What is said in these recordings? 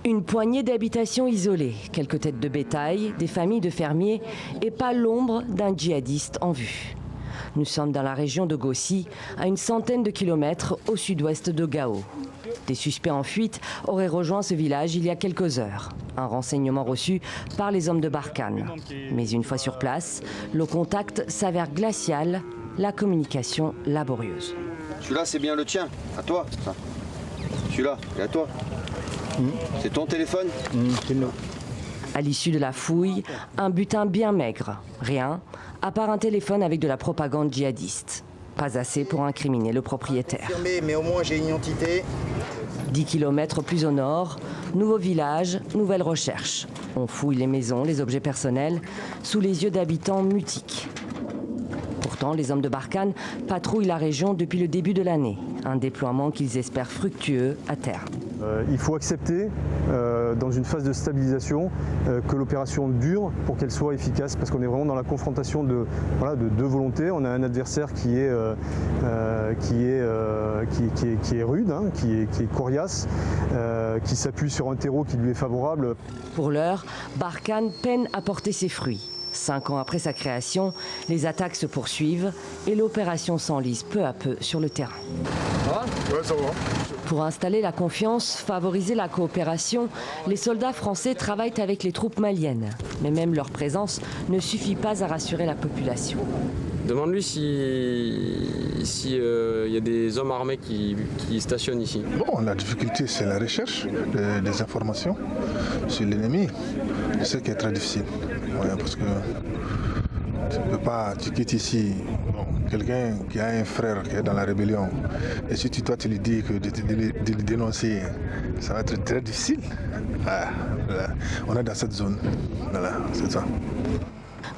Une poignée d'habitations isolées, quelques têtes de bétail, des familles de fermiers et pas l'ombre d'un djihadiste en vue. Nous sommes dans la région de Gossi, à une centaine de kilomètres au sud-ouest de Gao. Des suspects en fuite auraient rejoint ce village il y a quelques heures. Un renseignement reçu par les hommes de Barkhane. Mais une fois sur place, le contact s'avère glacial, la communication laborieuse. Celui-là, c'est bien le tien, à toi, ça. Celui-là, il est à toi. C'est ton téléphone? C'est nous. À l'issue de la fouille, un butin bien maigre. Rien, à part un téléphone avec de la propagande djihadiste. Pas assez pour incriminer le propriétaire. Mais au moins j'ai une identité. 10 km plus au nord, nouveau village, nouvelle recherche. On fouille les maisons, les objets personnels, sous les yeux d'habitants mutiques. Pourtant, les hommes de Barkhane patrouillent la région depuis le début de l'année. Un déploiement qu'ils espèrent fructueux à terme. Il faut accepter, dans une phase de stabilisation, que l'opération dure pour qu'elle soit efficace, parce qu'on est vraiment dans la confrontation de deux volontés. On a un adversaire qui est rude, hein, qui est coriace, qui s'appuie sur un terreau qui lui est favorable. Pour l'heure, Barkhane peine à porter ses fruits. 5 ans après sa création, les attaques se poursuivent et l'opération s'enlise peu à peu sur le terrain. Ça va? Ouais, ça va. Pour installer la confiance, favoriser la coopération, les soldats français travaillent avec les troupes maliennes. Mais même leur présence ne suffit pas à rassurer la population. Demande-lui si y a des hommes armés qui stationnent ici. Bon, la difficulté, c'est la recherche des informations sur l'ennemi. C'est ce qui est très difficile. Ouais, parce que tu quittes ici quelqu'un qui a un frère qui est dans la rébellion. Et si toi tu lui dis que de le dénoncer, ça va être très difficile. Ah, voilà. On est dans cette zone. Voilà, c'est ça.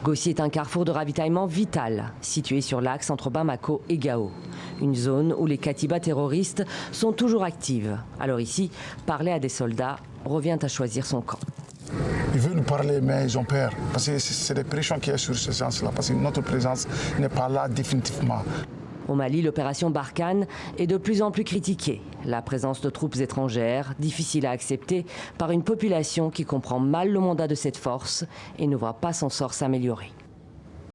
Gossi est un carrefour de ravitaillement vital, situé sur l'axe entre Bamako et Gao. Une zone où les katibas terroristes sont toujours actives. Alors ici, parler à des soldats revient à choisir son camp. Ils veulent nous parler, mais ils ont peur. Parce que c'est des pressions qui sont sur ce sens-là. Parce que notre présence n'est pas là définitivement. Au Mali, l'opération Barkhane est de plus en plus critiquée. La présence de troupes étrangères, difficile à accepter par une population qui comprend mal le mandat de cette force et ne voit pas son sort s'améliorer.